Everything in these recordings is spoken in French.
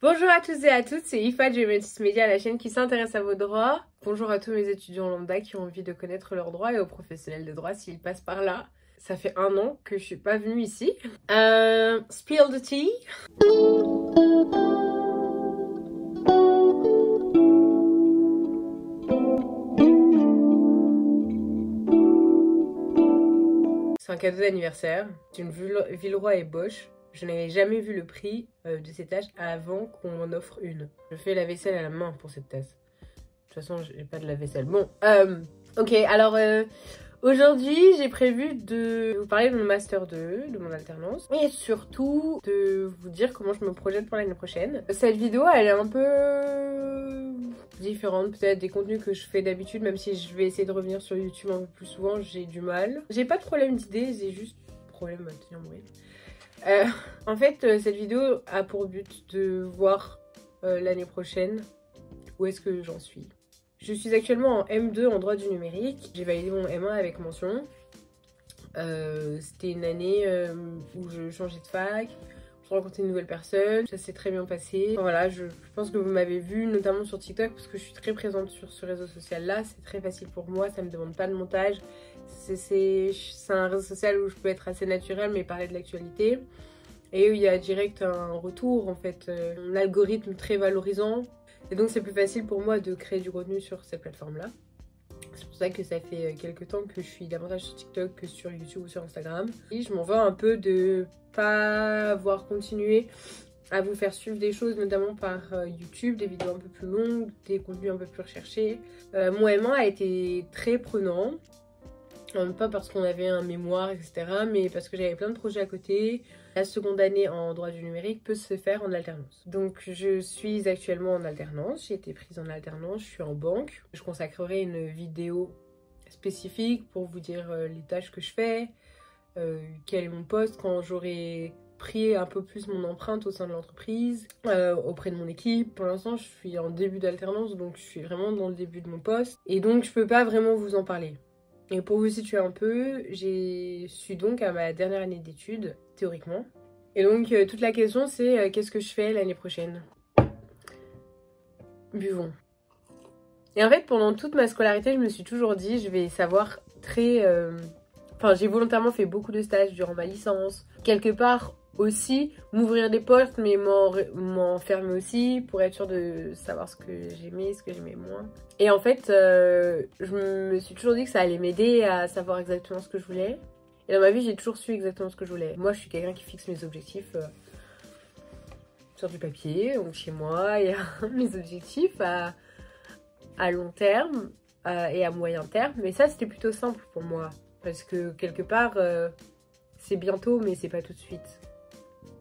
Bonjour à tous et à toutes, c'est Ifa de Geometris Media, la chaîne qui s'intéresse à vos droits. Bonjour à tous mes étudiants lambda qui ont envie de connaître leurs droits et aux professionnels de droit s'ils passent par là. Ça fait 1 an que je suis pas venue ici. Spill the tea. C'est un cadeau d'anniversaire. C'est une Villeroy et Bosch. Je n'avais jamais vu le prix de ces tâches avant qu'on m'en offre une. Je fais la vaisselle à la main pour cette tasse. De toute façon, j'ai pas de la vaisselle. Bon, ok, alors aujourd'hui, j'ai prévu de vous parler de mon Master 2, de mon alternance. Et surtout, de vous dire comment je me projette pour l'année prochaine. Cette vidéo, elle est un peu différente peut-être des contenus que je fais d'habitude, même si je vais essayer de revenir sur YouTube un peu plus souvent, j'ai du mal. J'ai pas de problème d'idées, j'ai juste problème à tenir mon rythme. En fait, cette vidéo a pour but de voir l'année prochaine où est-ce que j'en suis. Je suis actuellement en M2 en droit du numérique. J'ai validé mon M1 avec mention. C'était une année où je changeais de fac, je rencontrais une nouvelle personne, ça s'est très bien passé. Voilà, je pense que vous m'avez vu notamment sur TikTok parce que je suis très présente sur ce réseau social là. C'est très facile pour moi, ça me demande pas de montage. C'est un réseau social où je peux être assez naturelle mais parler de l'actualité. Et où il y a direct un retour en fait, un algorithme très valorisant. Et donc c'est plus facile pour moi de créer du contenu sur cette plateforme là. C'est pour ça que ça fait quelques temps que je suis davantage sur TikTok que sur YouTube ou sur Instagram. Et je m'en veux un peu de pas avoir continué à vous faire suivre des choses, notamment par YouTube, des vidéos un peu plus longues, des contenus un peu plus recherchés. Mon M1 a été très prenant. Pas parce qu'on avait un mémoire, etc. mais parce que j'avais plein de projets à côté. La seconde année en droit du numérique peut se faire en alternance. Donc je suis actuellement en alternance, j'ai été prise en alternance, je suis en banque. Je consacrerai une vidéo spécifique pour vous dire les tâches que je fais, quel est mon poste quand j'aurai pris un peu plus mon empreinte au sein de l'entreprise, auprès de mon équipe. Pour l'instant, je suis en début d'alternance, donc je suis vraiment dans le début de mon poste. Et donc je peux pas vraiment vous en parler. Et pour vous situer un peu, je suis donc à ma dernière année d'études, théoriquement. Et donc toute la question c'est qu'est-ce que je fais l'année prochaine? Buvons. Et en fait pendant toute ma scolarité, je me suis toujours dit je vais savoir très... Enfin j'ai volontairement fait beaucoup de stages durant ma licence. Quelque part aussi m'ouvrir des postes mais m'enfermer aussi pour être sûre de savoir ce que j'aimais, ce que j'aimais moins. Et en fait je me suis toujours dit que ça allait m'aider à savoir exactement ce que je voulais. Et dans ma vie j'ai toujours su exactement ce que je voulais. Moi je suis quelqu'un qui fixe mes objectifs sur du papier, donc chez moi il y a mes objectifs à long terme et à moyen terme. Mais ça c'était plutôt simple pour moi parce que quelque part c'est bientôt mais c'est pas tout de suite.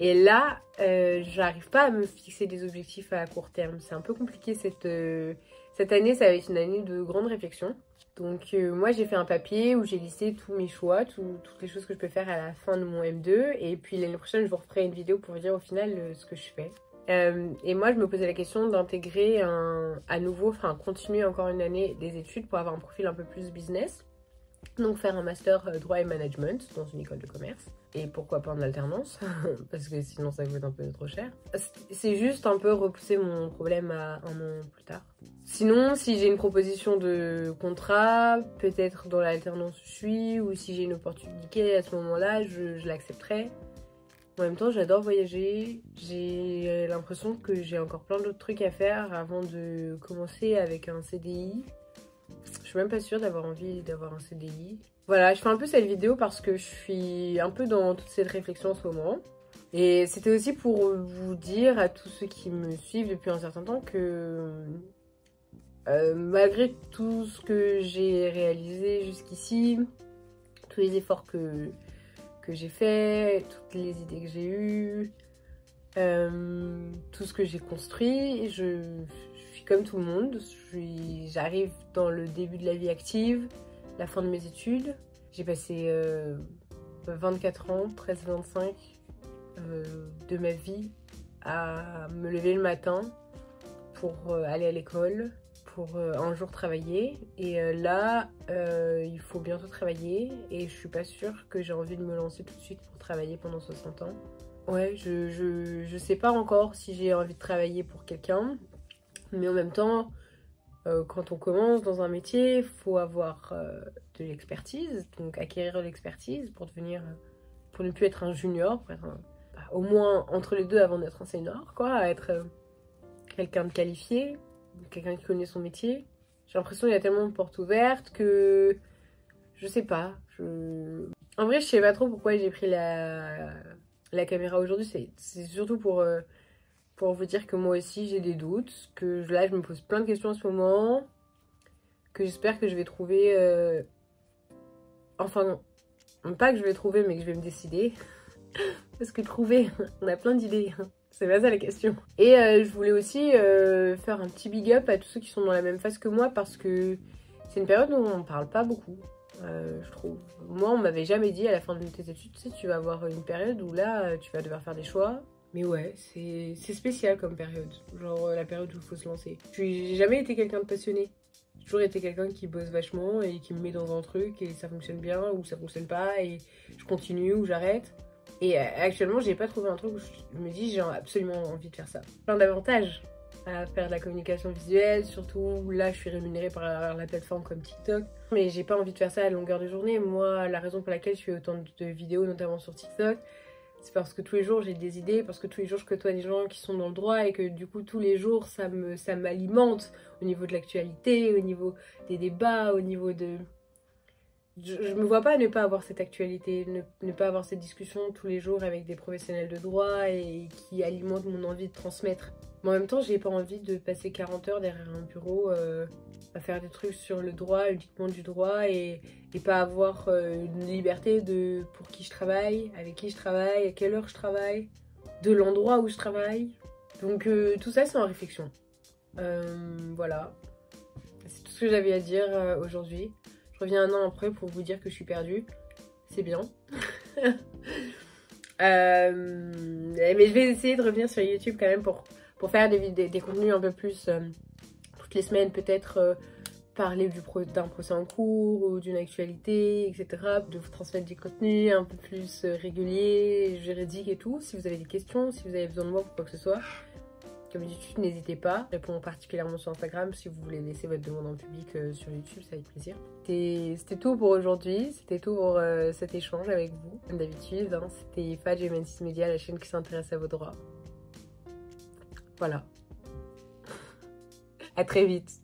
Et là, j'arrive pas à me fixer des objectifs à court terme. C'est un peu compliqué cette année, ça va être une année de grande réflexion. Donc moi j'ai fait un papier où j'ai listé tous mes choix, toutes les choses que je peux faire à la fin de mon M2. Et puis l'année prochaine, je vous referai une vidéo pour vous dire au final ce que je fais. Et moi je me posais la question d'intégrer à nouveau, enfin continuer encore une année des études pour avoir un profil un peu plus business. Donc faire un master droit et management dans une école de commerce. Et pourquoi pas en alternance, parce que sinon ça coûte un peu trop cher. C'est juste un peu repousser mon problème à 1 an plus tard. Sinon, si j'ai une proposition de contrat, peut-être dans l'alternance où je suis, ou si j'ai une opportunité à ce moment-là, je l'accepterai. En même temps, j'adore voyager. J'ai l'impression que j'ai encore plein d'autres trucs à faire avant de commencer avec un CDI. Je suis même pas sûre d'avoir envie d'avoir un CDI. Voilà, je fais un peu cette vidéo parce que je suis un peu dans toute cette réflexion en ce moment. Et c'était aussi pour vous dire à tous ceux qui me suivent depuis un certain temps que malgré tout ce que j'ai réalisé jusqu'ici, tous les efforts que j'ai fait, toutes les idées que j'ai eues, tout ce que j'ai construit, je suis comme tout le monde. J'arrive dans le début de la vie active, la fin de mes études. J'ai passé 24 ans, presque 25 de ma vie à me lever le matin pour aller à l'école, pour un jour travailler. Et là, il faut bientôt travailler et je suis pas sûre que j'ai envie de me lancer tout de suite pour travailler pendant 60 ans. Ouais, je sais pas encore si j'ai envie de travailler pour quelqu'un, mais en même temps, quand on commence dans un métier, il faut avoir de l'expertise, donc acquérir de l'expertise pour devenir, pour ne plus être un junior, pour être au moins entre les deux avant d'être un senior, quoi, être quelqu'un de qualifié, quelqu'un qui connaît son métier. J'ai l'impression qu'il y a tellement de portes ouvertes que je sais pas. En vrai, je sais pas trop pourquoi j'ai pris la caméra aujourd'hui. C'est surtout pour vous dire que moi aussi j'ai des doutes, que là je me pose plein de questions en ce moment, que j'espère que je vais trouver. Enfin, non, pas que je vais trouver, mais que je vais me décider. Parce que trouver, on a plein d'idées. C'est pas ça la question. Et je voulais aussi faire un petit big up à tous ceux qui sont dans la même phase que moi parce que c'est une période où on parle pas beaucoup, je trouve. Moi, on m'avait jamais dit à la fin de tes études, tu sais, tu vas avoir une période où là, tu vas devoir faire des choix. Mais ouais, c'est spécial comme période. Genre la période où il faut se lancer. J'ai jamais été quelqu'un de passionné. J'ai toujours été quelqu'un qui bosse vachement et qui me met dans un truc et ça fonctionne bien ou ça fonctionne pas et je continue ou j'arrête. Et actuellement, j'ai pas trouvé un truc où je me dis j'ai absolument envie de faire ça. Plein d'avantages à faire de la communication visuelle, surtout là je suis rémunérée par la plateforme comme TikTok. Mais j'ai pas envie de faire ça à longueur de journée. Moi, la raison pour laquelle je fais autant de vidéos, notamment sur TikTok, c'est parce que tous les jours j'ai des idées, parce que tous les jours je côtoie des gens qui sont dans le droit et que du coup tous les jours ça m'alimente au niveau de l'actualité, au niveau des débats, au niveau de... Je me vois pas ne pas avoir cette actualité, ne pas avoir cette discussion tous les jours avec des professionnels de droit et qui alimentent mon envie de transmettre. Mais en même temps, j'ai pas envie de passer 40 heures derrière un bureau à faire des trucs sur le droit, uniquement du droit et pas avoir une liberté de pour qui je travaille, avec qui je travaille, à quelle heure je travaille, de l'endroit où je travaille. Donc tout ça, c'est en réflexion. Voilà. C'est tout ce que j'avais à dire aujourd'hui. Je reviens un an après pour vous dire que je suis perdue. C'est bien. Mais je vais essayer de revenir sur YouTube quand même pour faire des contenus un peu plus toutes les semaines, peut-être parler d'un procès en cours ou d'une actualité, etc. De vous transmettre des contenus un peu plus réguliers, juridiques et tout. Si vous avez des questions, si vous avez besoin de moi pour quoi que ce soit. Comme d'habitude, n'hésitez pas. Je réponds particulièrement sur Instagram. Si vous voulez laisser votre demande en public sur YouTube, c'est avec plaisir. C'était tout pour aujourd'hui. C'était tout pour cet échange avec vous. Comme d'habitude, hein, c'était Fadj et Mensis Media, la chaîne qui s'intéresse à vos droits. Voilà. À très vite.